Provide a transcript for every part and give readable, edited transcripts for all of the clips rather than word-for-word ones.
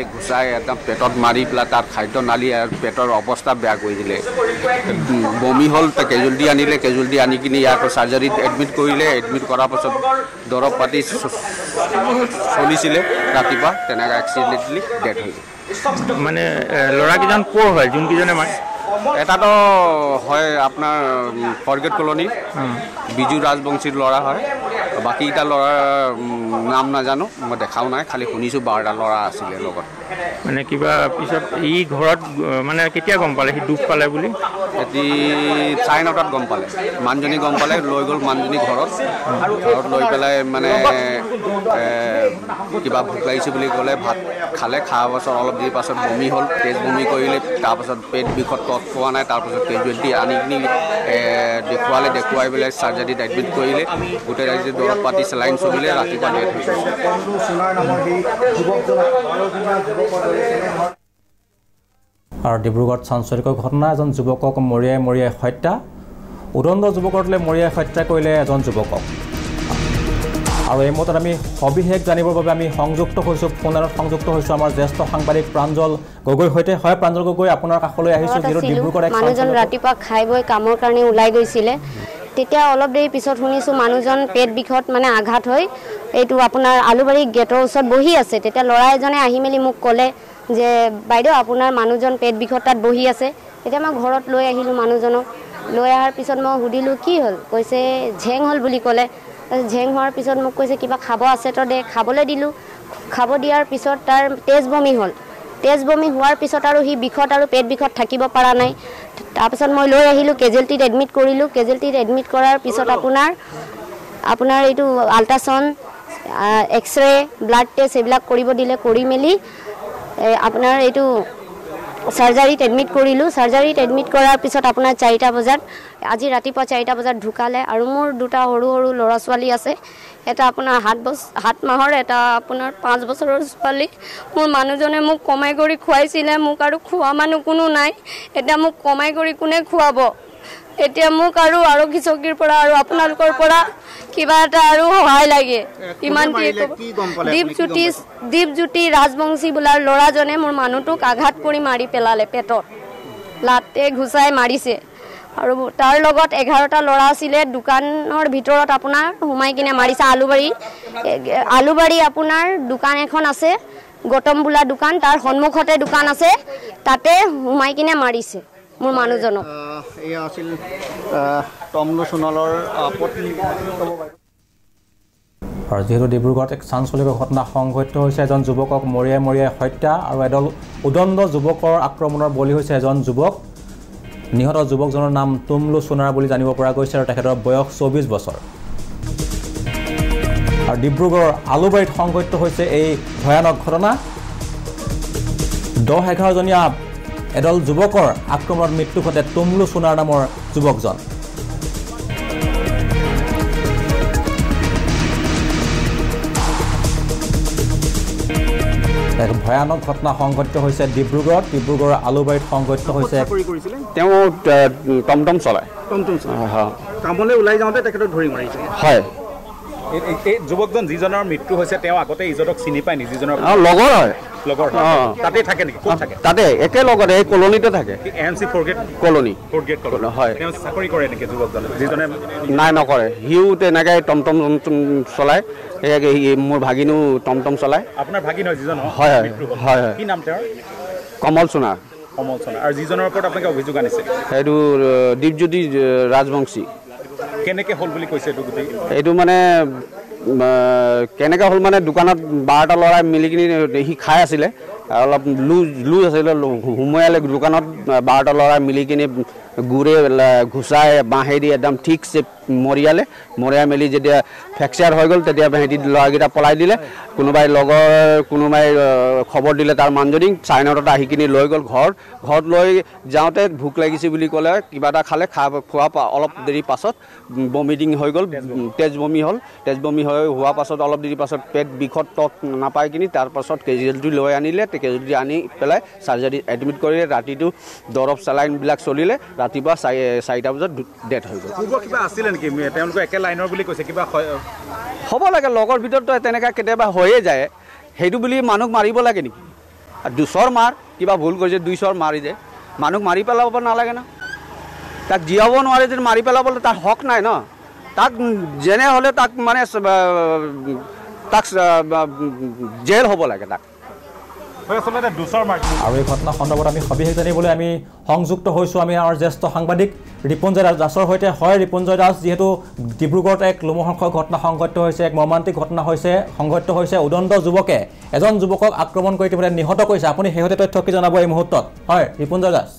ঘুচাই একদম পেটত মাৰি পেলাই তাত খাদ্য নালি পেটৰ অৱস্থা বেয়া কৰি দিলে বমি হ'ল কেজুৱেলিটি আনিলে কেজুৱেলিটি আনি কিনি ইয়াক চাৰ্জাৰীত এডমিট কৰিলে এডমিট কৰাৰ পাছত দৰৱ পাতি চলিছিলে ৰাতিপুৱা তেনেকৈ এক্সিডেণ্টলি ডেথ হৈ গ'ল মানে ল'ৰাকেইজন ক'ৰ হয় যোনকেইজনে মাৰে এটাতো হয় আপোনাৰ ফৰগেট কলনী বিজু ৰাজবংশীৰ ল'ৰা হয় বাকীকেইটা ল'ৰাৰ নাম নাজানো মই দেখাও নাই খালি শুনিছোঁ 12টা ল'ৰা আছিলে লগত মানে কিবা পিছত ই ঘৰত মানে কেতিয়া গম পালে সি দুখ পালে বুলি এটি 9:30 গম পালে মানুহজনী গম পালে লৈ গ'ল মানুহজনী ঘৰত লৈ পেলাই মানে কিবা ভোক লাগিছে বুলি ক'লে ভাত খালে খোৱাৰ পাছত অলপ দেৰি পাছত বমি হ'ল তেজ বমি কৰিলে তাৰপাছত পেট বিষত তৎ পোৱা নাই তাৰপাছত কেজুৱেলিটি আনি কিনি দেখুৱাই পেলাই চাৰ্জাৰীত এডমিট কৰিলে গোটেই ৰাইজে দৰৱ পাতি চেলাইন চলিলে ৰাতিপুৱা ডেথ হৈ গৈছে আৰু ডিব্ৰুগড়ত চাঞ্চল্যকৰ ঘটনা এজন যুৱকক মৰিয়াই হত্যা উদণ্ড যুৱকলৈ মৰিয়াই হত্যা কৰিলে এজন যুৱকক আৰু এই মুহূৰ্তত আমি সবিশেষ জানিবৰ বাবে আমি সংযুক্ত হৈছোঁ ফোনত সংযুক্ত হৈছোঁ আমাৰ জ্যেষ্ঠ সাংবাদিক প্ৰাঞ্জল গগৈৰ সৈতে হয় প্ৰাঞ্জল গগৈ আপোনাৰ কাষলৈ আহিছোঁ যিটো ডিব্ৰুগড় মানুহজন ৰাতিপুৱা খাই বৈ কামৰ কাৰণে ওলাই গৈছিলে তেতিয়া অলপ দেৰি পিছত শুনিছোঁ মানুহজন পেট বিষত মানে আঘাত হৈ এইটো আপোনাৰ আলুবাৰী গেটৰ ওচৰত বহি আছে তেতিয়া ল'ৰা এজনে আহি মেলি মোক ক'লে যে বাইদেউ আপোনাৰ মানুহজন পেট বিষত তাত বহি আছে তেতিয়া মই ঘৰত লৈ আহিলোঁ মানুহজনক লৈ অহাৰ পিছত মই সুধিলোঁ কি হ'ল কৈছে ঝেং হ'ল বুলি ক'লে ঝেং হোৱাৰ পিছত মোক কৈছে কিবা খাব আছে তো দে খাবলৈ দিলোঁ খাব দিয়াৰ পিছত তাৰ তেজ বমি হ'ল তেজ বমি হোৱাৰ পিছত আৰু সি বিষত আৰু পেট বিষত থাকিব পৰা নাই তাৰপিছত মই লৈ আহিলোঁ কেজুৱেলিটিত এডমিট কৰিলোঁ কেজুৱেলিটিত এডমিট কৰাৰ পিছত আপোনাৰ এইটো আল্ট্ৰাচাউণ্ড এক্সৰে ব্লাড টেষ্ট এইবিলাক কৰিব দিলে কৰি মেলি আপোনাৰ এইটো চাৰ্জাৰীত এডমিট কৰিলোঁ চাৰ্জাৰীত এডমিট কৰাৰ পিছত আপোনাৰ 4টা বজাত আজি ৰাতিপুৱা 4টা বজাত ঢুকালে আৰু মোৰ দুটা সৰু সৰু ল'ৰা ছোৱালী আছে এটা আপোনাৰ 7 মাহৰ এটা আপোনাৰ 5 বছৰৰ ছোৱালী মোৰ মানুহজনে মোক কমাই কৰি খুৱাইছিলে মোক আৰু খোৱা মানুহ কোনো নাই এতিয়া মোক কমাই কৰি কোনে খুৱাব এতিয়া মোক আৰু আৰক্ষীচকীৰ পৰা আৰু আপোনালোকৰ পৰা কিবা এটা আৰু সহায় লাগে ইমান দীপজ্যোতি ৰাজবংশী বোলাৰ ল'ৰাজনে মোৰ মানুহটোক আঘাত কৰি মাৰি পেলালে পেটত লাতে ঘুচাই মাৰিছে আৰু তাৰ লগত 11টা ল'ৰা আছিলে দোকানৰ ভিতৰত আপোনাৰ সোমাই কিনে মাৰিছে আলুবাৰী আপোনাৰ দোকান এখন আছে গৌতম বোলা দোকান তাৰ সন্মুখতে দোকান আছে তাতে সোমাই কিনে মাৰিছে মোৰ মানুহজনক এই আছিল তমলু সোণালৰ পত্নী আৰু যেহেতু ডিব্ৰুগড়ত এক চাঞ্চল্যকৰ ঘটনা সংঘটিত হৈছে এজন যুৱকক মৰিয়াই হত্যা আৰু এডল উদণ্ড যুৱকৰ আক্ৰমণৰ বলি হৈছে এজন যুৱক নিহত যুৱকজনৰ নাম তুমলু সোণাৰ বুলি জানিব পৰা গৈছে আৰু তেখেতৰ বয়স 24 বছৰ আৰু ডিব্ৰুগড়ৰ আলুবাৰীত সংঘটিত হৈছে এই ভয়ানক ঘটনা 10-11 জনীয়া এডল যুৱকৰ আক্ৰমণত মৃত্যু ঘটে তুমলু সোণাৰ নামৰ যুৱকজন এক ভয়ানক ঘটনা সংঘটিত হৈছে ডিব্ৰুগড়ৰ আলুবাৰীত সংঘটিত হৈছে তেওঁ টমটম চলায় কামলৈ ওলাই যাওঁতে তেখেতক ধৰি মাৰিছে হয় এই যুৱকজন যিজনৰ মৃত্যু হৈছে তেওঁ আগতে ইজনক চিনি পায় নি যিজনৰ লগৰ হয় তাতে থাকে নেকি ক'ত থাকে তাতে একেলগতে এই কলনীতে থাকে এএমচি ফৰগেট কলনী হয় তেওঁ চাকৰি কৰে নেকি যুৱকজনে যিজনে নাই নকৰে সিও তেনেকৈ টমটম চলায় মোৰ ভাগিনো টমটম চলায় আপোনাৰ ভাগিন হয় যিজন হয় হয় কি নাম তেওঁৰ কমল সোণা আৰু যিজনৰ ওপৰত আপোনালোকে অভিযোগ আনিছে সেইটো দীপজ্যোতি ৰাজবংশী কেনেকৈ হ'ল বুলি কৈছে এইটো মানে কেনেকৈ হ'ল মানে দোকানত 12টা ল'ৰাই মিলি কিনি সি খাই আছিলে অলপ লুজ আছিলে সোমোৱালে দোকানত 12টা ল'ৰাই মিলি কিনি গুৰে ঘুচাই বাঁহেদি একদম ঠিকছে মৰিয়াই মেলি যেতিয়া ফ্ৰেকচাৰ হৈ গ'ল তেতিয়া সিহঁতি ল'ৰাকেইটা পলাই দিলে কোনোবাই খবৰ দিলে তাৰ মানুহজনীক 9:30 আহি কিনি লৈ গ'ল ঘৰত লৈ যাওঁতে ভোক লাগিছে বুলি ক'লে কিবা এটা খালে খোৱা অলপ দেৰি পাছত বমিটিং হৈ গ'ল তেজ বমি হোৱাৰ পাছত অলপ দেৰি পাছত পেট বিষত তত নাপাই কিনি তাৰ পাছত কেজুৱেলিটি লৈ আনিলে কেজুৱেলিটি আনি পেলাই চাৰ্জাৰীত এডমিট কৰিলে ৰাতিটো দৰৱ চেলাইনবিলাক চলিলে ৰাতিপুৱা 4টা বজাত ডেথ হৈ গ'ল কিবা আছিলে নেকি তেওঁলোকে একে লাইনৰ বুলি কৈছে কিবা হ'ব লাগে লগৰ ভিতৰতো তেনেকৈ কেতিয়াবা হৈয়ে যায় সেইটো বুলি মানুহ মাৰিব লাগে নেকি 200 মাৰ কিবা ভুল কৰিছে 200 মাৰি দে মানুহ মাৰি পেলাব নালাগে না তাক জীয়াব নোৱাৰে যদি মাৰি পেলাবলৈ তাৰ হক নাই ন তাক যেনে হ'লে তাক মানে তাক জেল হ'ব লাগে তাক আৰু এই ঘটনা সন্দৰ্ভত আমি সবিশেষ জানিবলৈ আমি সংযুক্ত হৈছোঁ আমি আমাৰ জ্যেষ্ঠ সাংবাদিক ৰিপুঞ্জয় দাসৰ সৈতে হয় ৰিপুঞ্জয় দাস যিহেতু ডিব্ৰুগড়ত এক লোমহৰ্ষক ঘটনা সংঘটিত হৈছে এক মৰ্মান্তিক ঘটনা সংঘটিত হৈছে উদণ্ড যুৱকে এজন যুৱকক আক্ৰমণ কৰি ইতিমধ্যে নিহত কৰিছে আপুনি শেহতীয়া তথ্য কি জনাব এই মুহূৰ্তত হয় ৰিপুঞ্জয় দাস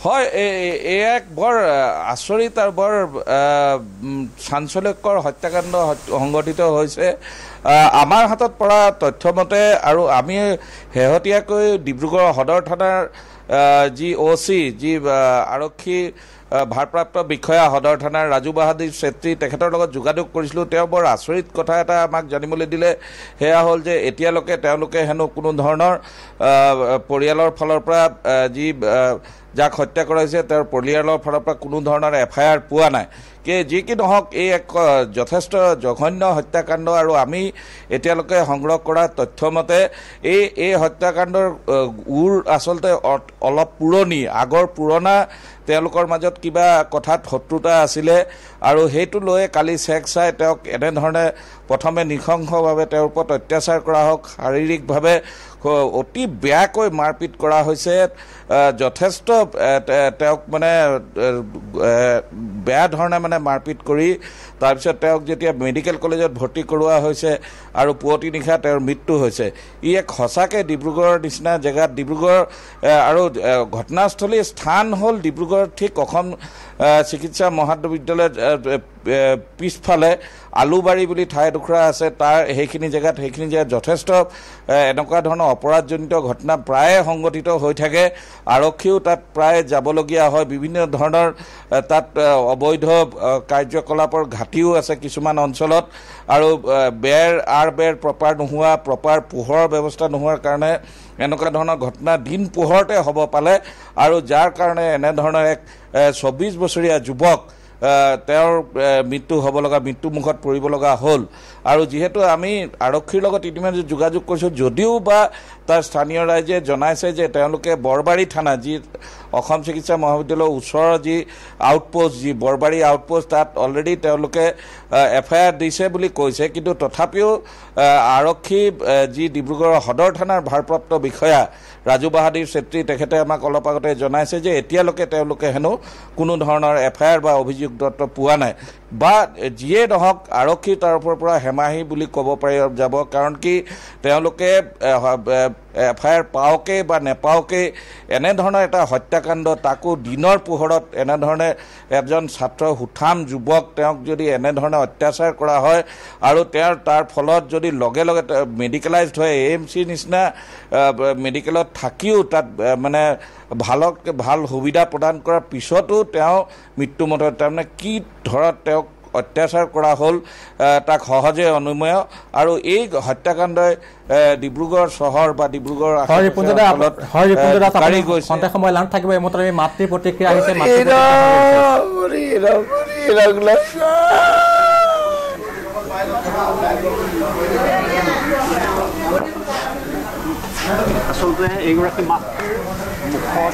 হয় এই এক বৰ আচৰিত আৰু বৰ চাঞ্চল্যকৰ হত্যাকাণ্ড সংঘটিত হৈছে আমাৰ হাতত পৰা তথ্যমতে আৰু আমি শেহতীয়াকৈ ডিব্ৰুগড় সদৰ থানাৰ যি OC যি আৰক্ষী ভাৰপ্ৰাপ্ত বিষয়া সদৰ থানাৰ ৰাজু বাহাদুৰ চেত্ৰী তেখেতৰ লগত যোগাযোগ কৰিছিলোঁ তেওঁ বৰ আচৰিত কথা এটা আমাক জানিবলৈ দিলে সেয়া হ'ল যে এতিয়ালৈকে তেওঁলোকে হেনো কোনো ধৰণৰ পৰিয়ালৰ ফালৰ পৰা যি যাক হত্যা কৰা হৈছে তেওঁৰ পৰিয়ালৰ ফালৰ পৰা কোনো ধৰণৰ FIR পোৱা নাই যি কি নহওক এই এক যথেষ্ট জঘন্য হত্যাকাণ্ড আৰু আমি এতিয়ালৈকে সংগ্ৰহ কৰা তথ্যমতে এই হত্যাকাণ্ডৰ আচলতে অলপ পুৰণি আগৰ পুৰণা তেওঁলোকৰ মাজত কিবা কথাত শত্ৰুতা আছিলে আৰু সেইটো লৈ কালি চেক চাই তেওঁক এনেধৰণে প্ৰথমে নিশংসভাৱে তেওঁৰ ওপৰত অত্যাচাৰ কৰা হওক শাৰীৰিকভাৱে অতি বেয়াকৈ মাৰপিট কৰা হৈছে যথেষ্ট তেওঁক মানে বেয়া ধৰণে মানে মাৰপিট কৰি তাৰপিছত তেওঁক যেতিয়া মেডিকেল কলেজত ভৰ্তি কৰোৱা হৈছে আৰু পুৱতি নিশা তেওঁৰ মৃত্যু হৈছে ই এক সঁচাকৈ ডিব্ৰুগড়ৰ নিচিনা জেগাত ডিব্ৰুগড় আৰু ঘটনাস্থলীৰ স্থান হ'ল ডিব্ৰুগড় ঠিক অসম চিকিৎসা মহাবিদ্যালয়ৰ পিছফালে আলুবাৰী বুলি ঠাই এডোখৰ আছে তাৰ সেইখিনি জেগাত যথেষ্ট এনেকুৱা ধৰণৰ অপৰাধজনিত ঘটনা প্ৰায়ে সংঘটিত হৈ থাকে আৰক্ষীও তাত প্ৰায় যাবলগীয়া হয় বিভিন্ন ধৰণৰ তাত অবৈধ কাৰ্যকলাপৰ ঘাটিও আছে কিছুমান অঞ্চলত আৰু বেৰ প্ৰপাৰ নোহোৱা প্ৰপাৰ পোহৰৰ ব্যৱস্থা নোহোৱাৰ কাৰণে এনেকুৱা ধৰণৰ ঘটনা দিন পোহৰতে হ'ব পালে আৰু যাৰ কাৰণে এনেধৰণৰ এক 24 বছৰীয়া যুৱক তেওঁৰ মৃত্যু হ'ব লগা মৃত্যুমুখত পৰিব লগা হ'ল আৰু যিহেতু আমি আৰক্ষীৰ লগত ইতিমধ্যে যোগাযোগ কৰিছোঁ যদিও বা তাৰ স্থানীয় ৰাইজে জনাইছে যে তেওঁলোকে বৰবাৰী থানা যি অসম চিকিৎসা মহাবিদ্যালয়ৰ ওচৰৰ যি আউটপোষ্ট যি বৰবাৰী আউটপোষ্ট তাত অলৰেডি তেওঁলোকে FIR দিছে বুলি কৈছে কিন্তু তথাপিও আৰক্ষী যি ডিব্ৰুগড়ৰ সদৰ থানাৰ ভাৰপ্ৰাপ্ত বিষয়া ৰাজু বাহাদুৰ চেত্ৰী তেখেতে আমাক অলপ আগতে জনাইছে যে এতিয়ালৈকে তেওঁলোকে হেনো কোনো ধৰণৰ FIR বা অভিযোগ দত্ত পোৱা নাই বা যিয়ে নহওক আৰক্ষীৰ তৰফৰ পৰা হেমাহি বুলি ক'ব পাৰি যাব কাৰণ কি তেওঁলোকে FIR পাওকে বা নেপাওকে এনেধৰণৰ এটা হত্যাকাণ্ড তাকো দিনৰ পোহৰত এনেধৰণে এজন ছাত্ৰ হুঠাম যুৱক তেওঁক যদি এনেধৰণে অত্যাচাৰ কৰা হয় আৰু তাৰ ফলত যদি লগে লগে মেডিকেলাইজড হয় AMC নিচিনা মেডিকেলত থাকিও তাত মানে ভাল সুবিধা প্ৰদান কৰাৰ পিছতো তেওঁ মৃত্যুমুখত তাৰমানে কি ধৰত তেওঁক অত্যাচাৰ কৰা হ'ল তাক সহজে অনুমেয় আৰু এই হত্যাকাণ্ডই ডিব্ৰুগড় চহৰ বা ডিব্ৰুগড় সময় লাভ থাকিব এই মতে মাতৃৰ প্ৰতিক্ৰিয়া আহিছে আচলতে এইগৰাকী মুখত